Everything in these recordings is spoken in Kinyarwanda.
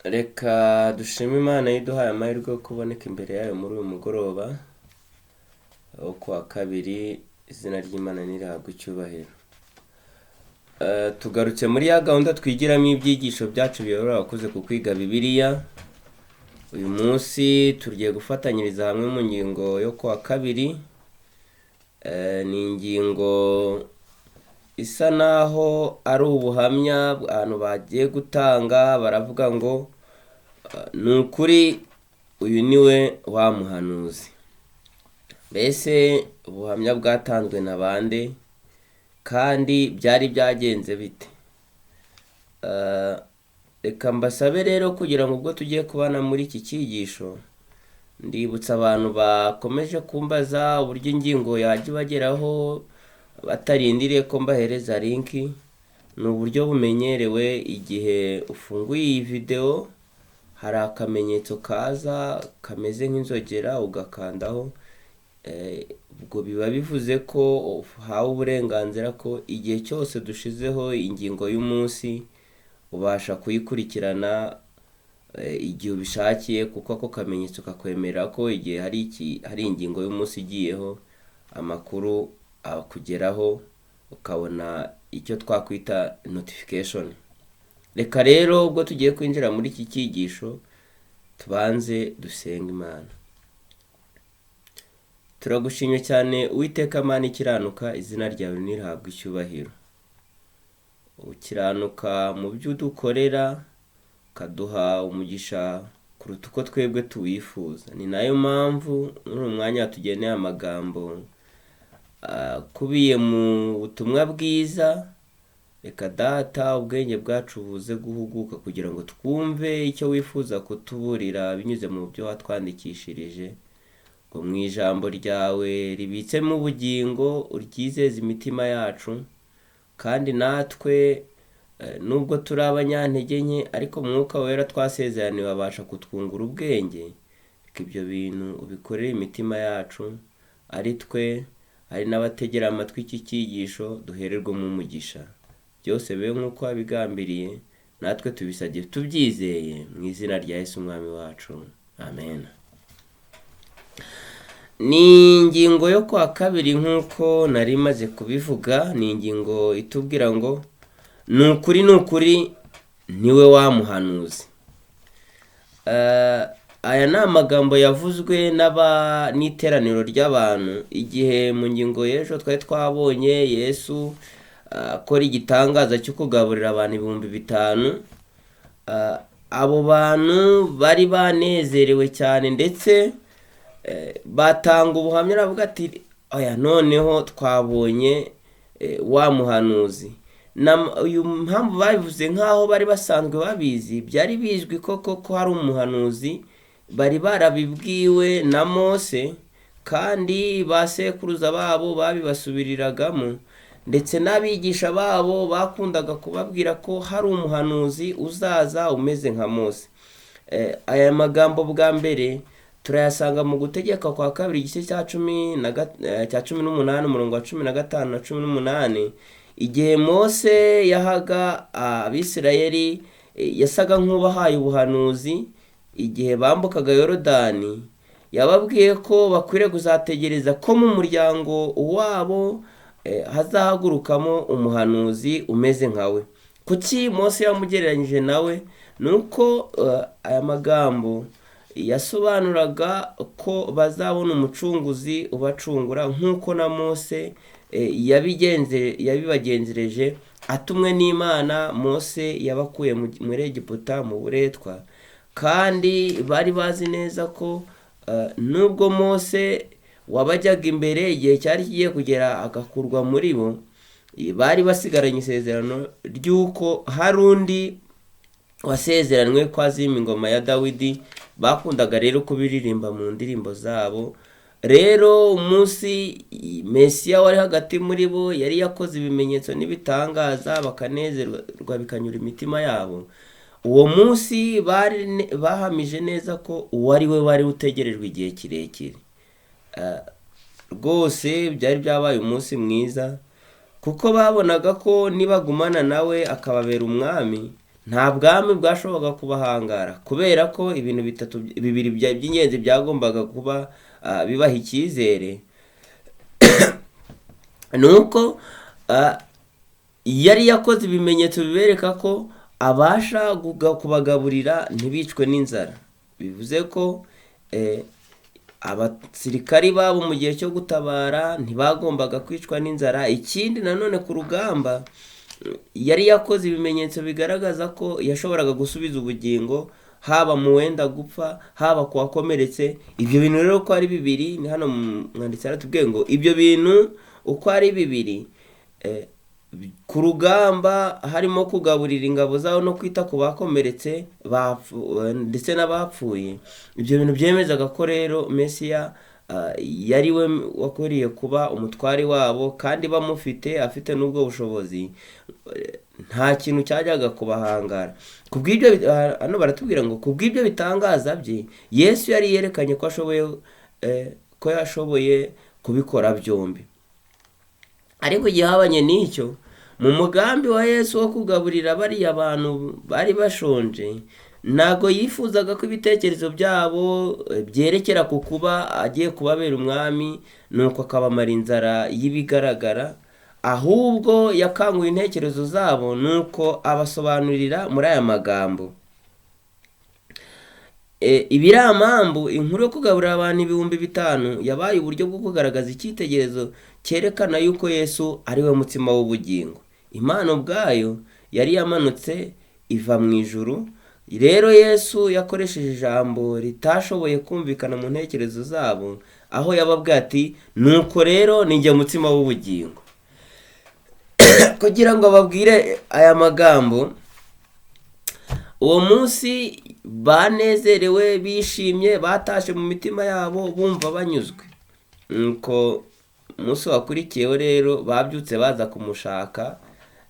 Reka dushime Imana yiduhaye amahirwe yo kuboneka imbere yayo muri uyu mugoroba wo kuwa kabiri. Izina ry'Imana nirihabwe icyubahiro. Tugarutse muri ya gahunda twigiramo ibyigisho byacu biyobora abakuze ku kwiga Bibiliya. Uyu munsi tugiye gufatanyiriza hamwe mu ngingo yo kuwa kabiri. Ni ingingo isa naho ari ubuhamya abantu bagiye gutanga, baravuga ngo ni ukuri uyu niwe wa muhanuzi. Mbese ubuhamya bwatanzwe na bande kandi byari byagenze bite? Reka mbasabe rero kugira ngo ubwo tugiye kubana muri iki cyigisho, ndibutsa abantu bakomeje kumbaza uburyo ingingo yajya ibageraho batarindiriye ko mbahereza linki. Ni uburyo bumenyerewe. Igihe ufunguye iyi video hari akamenyetso kaza kameze nk'inzogera ugakandaho. Ubwo biba bivuze ko uhawe uburenganzira ko igihe cyose dushizeho ingingo y'umunsi ubasha kuyikurikirana igihe ubishakiye, kuko ako kamenyetso kakwemerera ko igihe hari ingingo y'umunsi igiyeho amakuru akugeraho, ukabona icyo twakwita notification. Reka rero ubwo tugiye kwinjira muri iki cyigisho tubanze dusenga Imana. Turagushimye cyane Uwiteka Mana ikiranuka, izina ryawe nirihabwe icyubahiro. Ukiranuka mu byo udukorera, ukaduha umugisha kuruta uko twebwe tuwifuza. Ni nayo mpamvu muri uyu mwanya tugeneye amagambo kubiye mu butumwa bwiza. Reka Data ubwenge bwacu buze guhuguka kugira ngo twumve icyo wifuza kutuburira binyuze mu byo watwandikishirije, ngo mu ijambo ryawe ribitsemo ubugingo uryizeze imitima yacu. Kandi natwe nubwo turi abanyantege nke, ariko Mwuka Wera twasezeraniwe abasha kutwungura ubwenge. Reka ibyo bintu ubikorere imitima yacu, ari twe ari n'abategera amatwi iki cyigisho duhererwemo umugisha. Byose bibe nk'uko wabigambiriye, natwe tubisabye tubyizeye mu izina rya Yesu Umwami wacu, amen. Ni ingingo yo kwa kabiri nk'uko nari maze kubivuga. Ni ingingo itubwira ngo ni ukuri niwe wa muhanuzi. Aya ni amagambo yavuzwe n'iteraniro ry'abantu igihe mu ngingo y'ejo twari twabonye Yesu akora igitangaza cyo kugaburira abantu 5,000. Abo bantu bari banezerewe cyane, ndetse batanga ubuhamya aravuga ati oya, noneho twabonye wa muhanuzi. Uyu mpamvu babivuze nk'aho bari basanzwe babizi. Byari bizwi koko ko hari umuhanuzi, bari barabibwiwe na Mose, kandi basekuruza babo babibasubiriragamo, ndetse n'abigisha babo bakundaga kubabwira ko hari umuhanuzi uzaza umeze nka Mose. Aya magambo bwa mbere turayasanga mu Gutegeka kwa kabiri igice cya 18 umurongo wa 15 na 18. Igihe Mose yahaga Abisirayeli, yasaga nk'ubahaye ubuhanuzi. Igihe bambukaga Yorodani, yababwiye ko bakwiriye kuzategereza ko mu muryango wabo hazahagurukamo umuhanuzi umeze nkawe. Kuki Mose yamugereranyije nawe? Nuko aya magambo yasobanuraga ko bazabona umucunguzi ubacungura, nk'uko na Mose yabibagenzereje atumwe n'Imana. Mose yabakuye muri Egiputa mu buretwa, kandi bari bazi neza ko nubwo Mose wabajyaga imbere, igihe cyari kigiye kugera agakurwa muri bo, bari basigaranye isezerano ry'uko hari undi wasezeranywe ko azima ingoma ya Dawidi. Bakundaga rero kubiririmba mu ndirimbo zabo. Rero umunsi Mesiya wari hagati muri bo yari yakoze ibimenyetso n'ibitangaza, bakanezerwa bikanyura imitima yabo. Uwo munsi bahamije neza ko uwo ari we wari utegerejwe igihe kirekire. Rwose byari byabaye umunsi mwiza, kuko babonaga ko nibagumana nawe akababera umwami, nta bwami bwashoboraga kubahangara, kubera ko ibintu bibiri by'ingenzi byagombaga kuba bibaha icyizere. ni uko yari yakoze ibimenyetso bibereka ko abasha kubagaburira ntibicwe n'inzara. bivuze ko abasirikari babo mu gihe cyo gutabara ntibagombaga kwicwa n'inzara. Ikindi nanone ku rugamba yari yakoze ibimenyetso bigaragaza ko yashoboraga gusubiza ubugingo, haba mu wenda gupfa, haba ku wakomeretse. Ibyo bintu rero uko ari bibiri, ni hano mwanditsi aratubwiye ngo ibyo bintu uko ari bibiri, ku rugamba harimo kugaburira ingabo zabo no kwita ku bakomeretse ndetse n'abapfuye. Ibyo bintu byemezaga ko rero Mesiya yari we wakwiriye kuba umutwari wabo, kandi bamufite, afite n'ubwo bushobozi, nta kintu cyajyaga kubahangara. Kubw'ibyo hano baratubwira ngo kubw'ibyo bitangaza bye Yesu yari yerekanye ko yashoboye kubikora byombi. Ariko igihabanye n'icyo, mu mugambi wa Yesu wo kugaburira bariya bantu bari bashonje, ntago yifuzaga ko ibitekerezo byabo byerekera ku kuba agiye kubabera umwami nuko akabamara inzara y'ibigaragara, ahubwo yakanguye intekerezo zabo nuko abasobanurira muri aya magambo. Ibiramambu, inkuru yo kugaburira abantu 5,000 yabaye uburyo bwo kugaragaza icyitegererezo cyerekana yuko Yesu ari we mutsima w'ubugingo. Imana ubwayo yari yamanutse iva mu ijuru. Rero Yesu yakoresheje ijambo ritashoboye kumvikana mu ntekerezo zabo, aho yababwiye ati nuko rero ni njye mutsima w'ubugingo. Kugira ngo babwire aya magambo, uwo munsi banezerewe, bishimye, batashe mu mitima yabo bumva banyuzwe. Nuko umunsi wakurikiyeho rero babyutse baza kumushaka,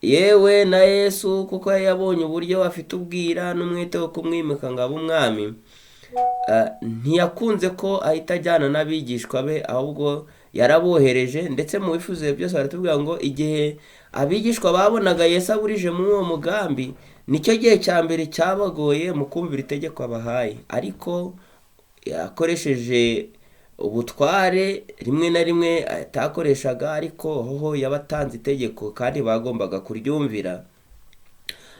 yewe na Yesu kuko yabonye uburyo afite ubwira n'umwete wo kumwimika ngo abe umwami, ntiyakunze ko ahita ajyana n'abigishwa be, ahubwo yarabohereje. Ndetse mu bifuzo byose baratubwira ngo igihe abigishwa babonaga Yesu aburije muri uwo mugambi, nicyo gihe cya mbere cyabagoye mu kumvira itegeko abahaye. Ariko yakoresheje ubutware rimwe na rimwe atakoreshaga, ariko hoho yabatanze itegeko kandi bagombaga kuryumvira.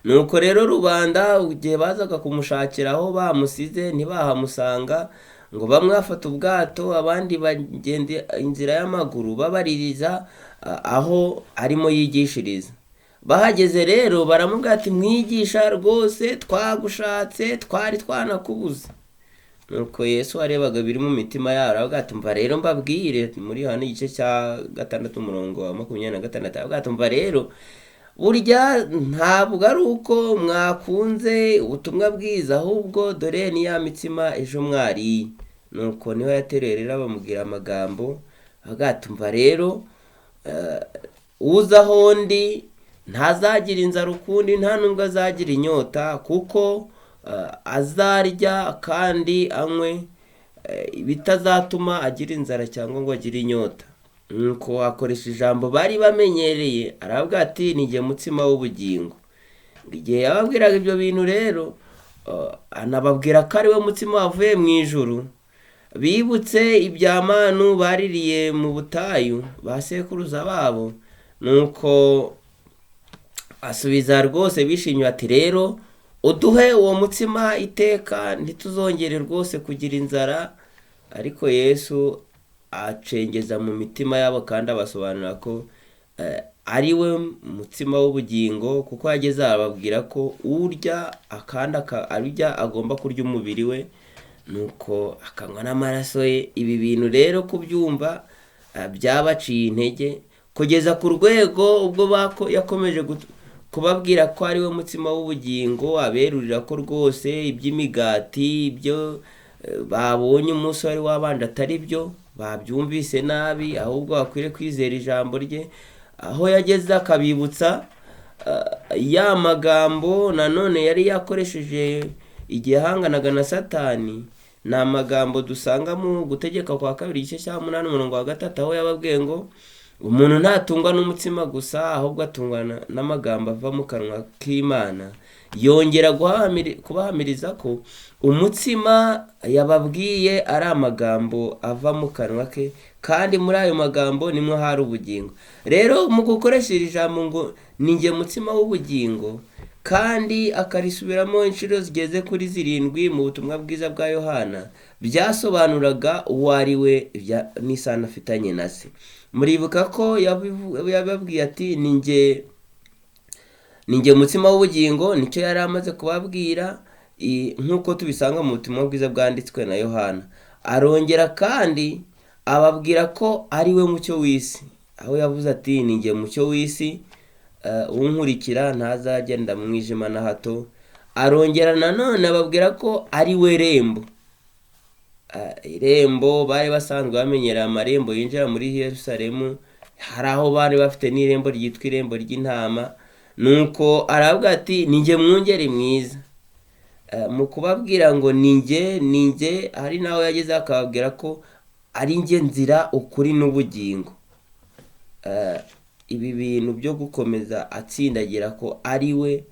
Nuko rero rubanda igihe bazaga kumushakira aho bamusize ntibahamusanga, ngo bamwe bafata ubwato, abandi bagenda inzira y'amaguru babaririza aho arimo yigishiriza. Bahageze rero baramubwira ati mwigisha, rwose twagushatse, twari twanakubuze. Nuko Yesu arebaga biri mu mitima yabo, aravuga ati mva rero mbabwire, muri hano igice cya 6 umurongo wa 26, aravuga ati mva rero burya ntabwo ari uko mwakunze ubutumwa bwiza, ahubwo dore ni ya mitsima ejo mwari. Nuko niho yatereye rero bamubwira amagambo, aravuga ati mva rero uza aho ndi ntazagira inzara ukundi, nta nubwo azagira inyota, kuko azarya kandi anywe bitazatuma agira inzara cyangwa ngo agire inyota. Nuko akoresha ijambo bari bamenyereye, aravuga ati ni njye mutsima w'ubugingo. Igihe yababwiraga ibyo bintu rero, anababwira ko ari we mutsima wavuye mu ijuru. Bibutse ibya manu baririye mu butayu ba sekuruza babo, nuko asubiza rwose bishimye ati rero uduhe uwo mutsima iteka, ntituzongere rwose kugira inzara. Ariko Yesu acengeza mu mitima yabo kandi abasobanurira ko ari we mutsima w'ubugingo, kuko yageze ababwira ko urya akandi arya agomba kurya umubiri we, nuko akanywa n'amaraso ye. Ibi bintu rero kubyumva byabaciye intege, kugeza ku rwego ubwo yakomeje kubabwira ko ari we mutsima w'ubugingo, aberurira ko rwose iby'imigati ibyo babonye umunsi wari wabanje atari byo, babyumvise nabi, ahubwo bakwiriye kwizera ijambo rye. Aho yageze akabibutsa ya magambo nanone yari yakoresheje igihe ahanganaga na Satani. Ni amagambo dusanga mu Gutegeka kwa 2 igice cya 8 umurongo wa 3, aho yababwiye ngo umuntu ntatungwa n'umutsima gusa, ahubwo atungwa n'amagambo ava mu kanwa k'Imana. yongera kubahamiriza ko umutsima yababwiye ari amagambo ava mu kanwa ke, kandi muri ayo magambo nimwo hari ubugingo. Rero mu gukoresha iri jambo ngo ni njye mutsima w'ubugingo, kandi akarisubiramo inshuro zigeze kuri 7 mu butumwa bwiza bwa Yohana, byasobanuraga uwo ari we n'isano afitanye na se. Muribuka ko yababwiye ati ni njye mutsima w'ubugingo, nicyo yari amaze kubabwira nk'uko tubisanga mu butumwa bwiza bwanditswe na Yohana. Arongera kandi ababwira ko ari we mucyo w'isi, aho yavuze ati ni njye mucyo w'isi, unkurikira ntazagenda mu mwijima na hato. Arongera nanone ababwira ko ari we rembo. Irembo bari basanzwe bamenyera amarembo yinjira muri Yerusalemu, hari aho bari bafite n'irembo ryitwa irembo ry'intama. Nuko aravuga ati ni njye mwungeri mwiza. Mu kubabwira ngo ni njye, hari nawe yageze akababwira ko ari njye nzira, ukuri n'ubugingo. Ibi bintu byo gukomeza atsindagira ko ari we,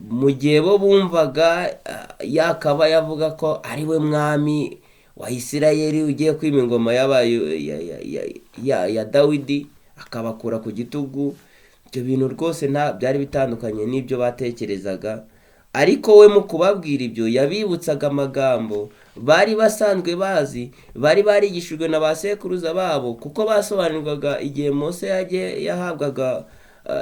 mu gihe bo bumvaga yakaba yavuga ko ari we mwami wa Isirayeli ugiye kwima ingoma ya Dawidi akabakura ku gitugu. Ibyo bintu rwose byari bitandukanye n'ibyo batekerezaga, ariko we mu kubabwira ibyo yabibutsaga amagambo bari basanzwe bazi, bari barigishijwe na ba sekuruza babo, kuko basobanurirwaga igihe Mose yahabwaga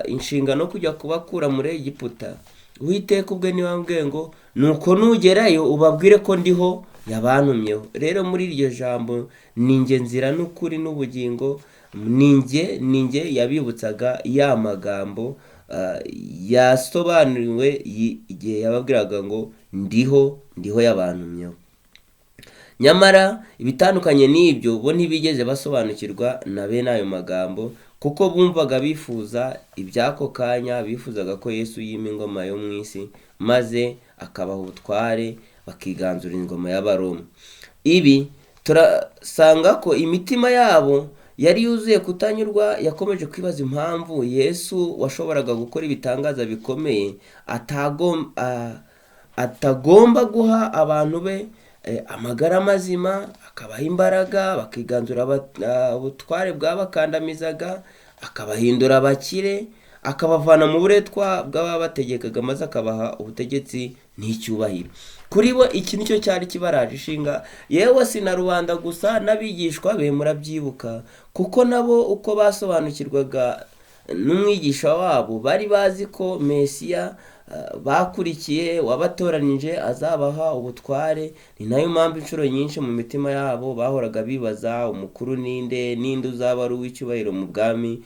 inshingano kujya kubakura muri Egiputa. Uwiteka ubwe niwe wambwiye ngo nuko nugerayo ubabwire ko ndiho yabantumyeho. Rero muri iryo jambo ni njye nzira n'ukuri n'ubugingo, ni njye yabibutsaga ya magambo yasobanuriwe igihe yababwiraga ngo ndiho yabantumyeho. Nyamara ibitandukanye n'ibyo bo ntibigeze basobanukirwa na bene ayo magambo, kuko bumvaga bifuza iby'ako kanya, bifuzaga ko Yesu yima ingoma yo mu isi maze akabaha ubutware bakiganzura ingoma y'Abaroma. Ibi turasanga ko imitima yabo yari yuzuye kutanyurwa. Yakomeje kwibaza impamvu Yesu washoboraga gukora ibitangaza bikomeye atagomba guha abantu be amagara mazima, akabaha imbaraga, bakiganzura ubutware bwabakandamizaga, akabahindura abakire, akabavana mu buretwa bw'ababategekaga, maze akabaha ubutegetsi n'icyubahiro. Kuri bo iki nicyo cyari kibaraje ishinga, yewe si na rubanda gusa, n'abigishwa be murabyibuka, kuko nabo uko basobanukirwaga n'umwigisha wabo bari bazi ko Mesiya bakurikiye wabatoranije azabaha ubutware. Ni nayo mpamvu inshuro nyinshi mu mitima yabo bahoraga bibaza umukuru ninde uzaba ari uw'icyubahiro mu bwami.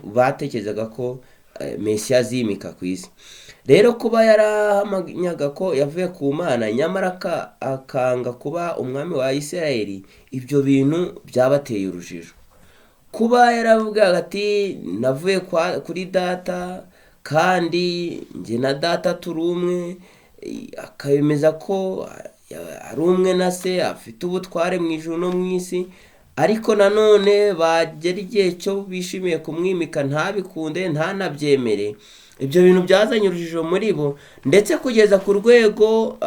Batekerezaga ko Mesiya azimika ku isi. Rero kuba yarahamanyaga ko yavuye ku Mana, nyamara akanga kuba umwami wa Isirayeli, ibyo bintu byabateye urujijo. Kuba yaravugaga ati navuye kuri data kandi njye na data turi umwe, akabemeza ko ari umwe na se, afite ubutware mu ijuru no mu isi, ariko nanone bagera igihe cyo bishimiye kumwimika ntabikunde, ntanabyemere. Ibyo bintu byazanye urujijo muri bo, ndetse kugeza ku rwego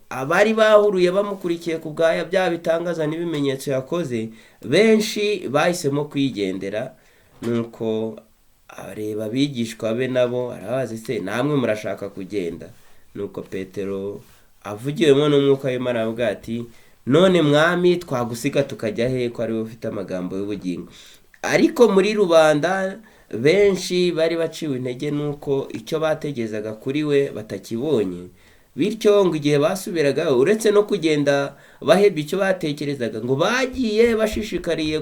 abari bahuruye bamukurikiye ku bwaya bya bitangaza n'ibimenyetso yakoze, benshi bahisemo kwigendera. Nuko areba abigishwa be nabo arabaza, se namwe murashaka kugenda? Nuko Petero avugiwemo n'umwuka w'Imana aravuga ati, none mwami twagusiga tukajya he, ko ari wowe ufite amagambo y'ubugingo? Ariko muri rubanda benshi bari baciwe intege nuko icyo bategerezaga kuri we batakibonye, bityo ngo igihe basubiraga, uretse no kugenda bahebye icyo batekerezaga, ngo bagiye bashishikariye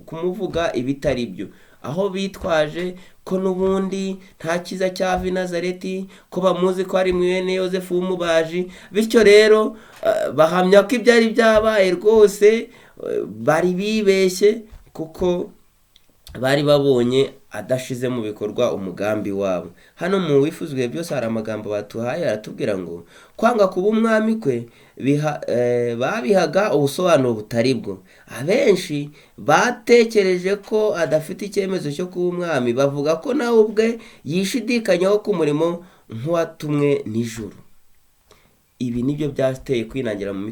kumuvuga ibitari byo, aho bitwaje ko n'ubundi nta kiza cyava i Nazareti, ko bamuzi ko ari mwene Yosefu w'umubaji. Bityo rero bahamya ko ibyari byabaye rwose bari bibeshye, kuko bari babonye adashize mu bikorwa umugambi wabo. Hano mu wifuzwe byose hari amagambo batuhaye aratubwira ngo kwanga kuba umwami kwe babihaga ubusobanuro butari bwo. Abenshi batekereje ko adafite icyemezo cyo kuba umwami, bavuga ko nawe ubwe yishidikanyaho ku murimo nk'uwatumwe n'ijuru. Ibi nibyo byateye kwinangira mu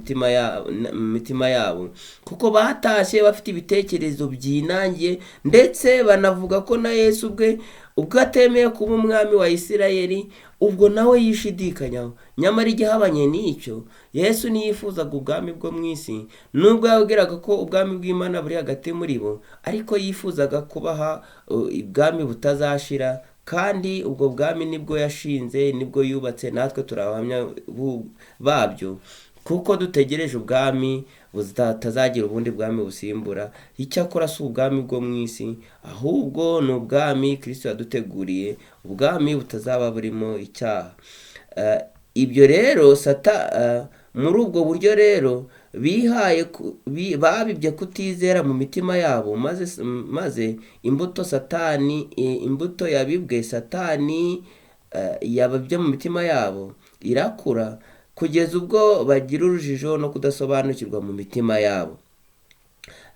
mitima yabo, kuko batashye bafite ibitekerezo byinangiye, ndetse banavuga ko na Yesu ubwo atemeye kuba umwami wa Isirayeli, ubwo nawe yishidikanyaho. Nyamara igihabanye n'icyo, Yesu ntiyifuzaga ubwami bwo mu isi, nubwo yabwiraga ko ubwami bw'Imana buri hagati muri bo, ariko yifuzaga kubaha ubwami butazashira, kandi ubwo bwami nibwo yashinze, nibwo yubatse, natwe turi abahamya babyo, kuko dutegereje ubwami butazagira ubundi bwami busimbura. Icyakora si ubwami bwo mu isi, ahubwo ni ubwami Kristo yaduteguriye, ubwami butazaba burimo icyaha. Ibyo rero muri ubwo buryo rero babibye kutizera mu mitima yabo, maze imbuto yabibwe Satani yababye mu mitima yabo irakura, kugeza ubwo bagira urujijo no kudasobanukirwa mu mitima yabo.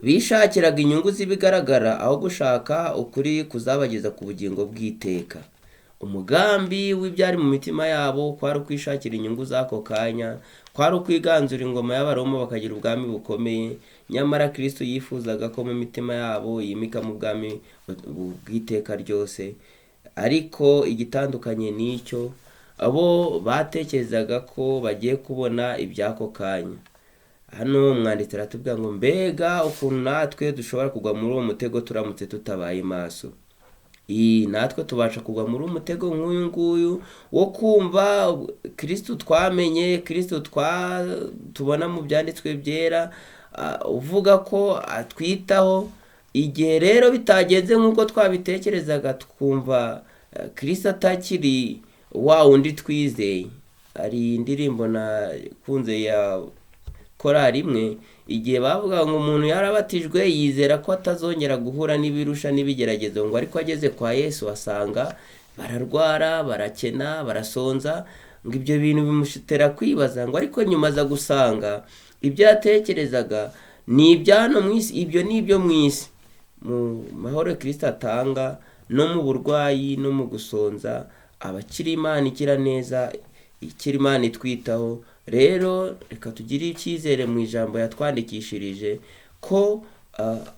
Bishakiraga inyungu z'ibigaragara aho gushaka ukuri kuzabageza ku bugingo bw'iteka. Umugambi w'ibyari mu mitima yabo kwari ukwishakira inyungu z'ako kanya, kwari ukwiganzura ingoma y'Abaroma bakagira ubwami bukomeye. Nyamara Kristo yifuzaga ko mu mitima yabo yimika mu bwami bw'iteka ryose. Ariko igitandukanye n'icyo, abo batekerezaga ko bagiye kubona iby'ako kanya. Hano umwanditsi aratubwira ngo mbega ukuntu natwe dushobora kugwa muri uwo mutego turamutse tutabaye maso. Natwe tubasha kugwa muri umutego nk'uyu nguyu wo kumva Kristo twamenye, Kristo tubona mu byanditswe byera, uvuga ko atwitaho. Igihe rero bitagenze nk'uko twabitekerezaga, twumva Kristo atakiri wa wundi twizeye. Hari indirimbo nakunze ya korali imwe, igihe bavuga ngo umuntu yarabatijwe yizera ko atazongera guhura n'ibirusha n'ibigeragezo, ngo ariko ageze kwa Yesu asanga bararwara, barakena, barasonza, ngo ibyo bintu bimutera kwibaza, ngo ariko nyuma aza gusanga ibyo yatekerezaga ni ibyano mu isi, ibyo ni ibyo mu isi. Mu mahoro Kristo atanga, no mu burwayi no mu gusonza, abakiri Imana igira neza, ikiri Imana itwitaho. Rero reka tugire icyizere mu ijambo yatwandikishirije, ko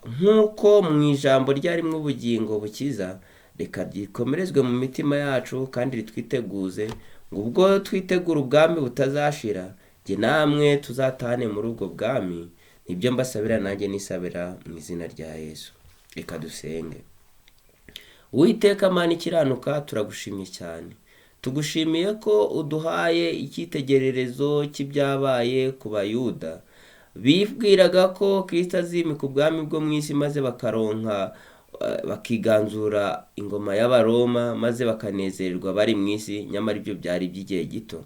nk'uko mu ijambo ryarimo ubugingo bukiza, reka ryikomerezwe mu mitima yacu kandi ritwiteguze, ngo ubwo twitegura ubwami butazashira, jye namwe tuzatahane muri ubwo bwami. Nibyo mbasabira, nanjye nisabira mu izina rya Yesu. Reka dusenge. Uwiteka Mana ikiranuka, turagushimye cyane. Tugushimiye ko uduhaye icyitegererezo cy'ibyabaye ku Bayuda. Bibwiraga ko Kristo azimika ubwami bwo mu isi, maze bakiganzura ingoma y'Abaroma, maze bakanezererwa bari mu isi. Nyamara ibyo byari by'igihe gito,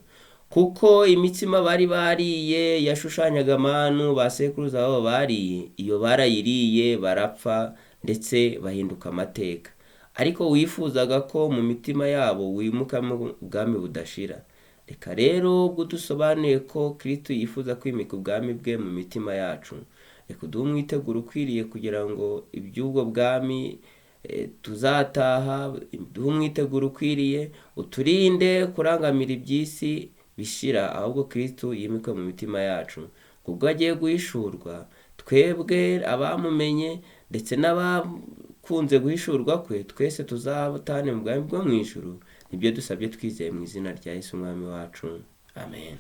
kuko imitsima bari bariye yashushanyaga amanu ba sekuruza babo bariye, iyo barayiriye barapfa, ndetse bahinduka amateka. Ariko wifuzaga ko mu mitima yabo wimukamo ubwami budashira. Reka rero ubwo dusobanuye ko Kristo yifuza kwimika ubwami bwe mu mitima yacu, reka uduhe umwiteguro ukwiriye kugira ngo iby'ubwo bwami tuzataha, duhe umwiteguro ukwiriye, uturinde kurangamira iby'isi bishira, ahubwo Kristo yimikwe mu mitima yacu. Kubwo agiye guhishurwa, twebwe abamumenye ndetse n'abakunze guhishurwa kwe, twese tuzatahane mu bwami bwo mu ijuru. Nibyo dusabye twizeye mu izina rya Yesu umwami wacu. Amen.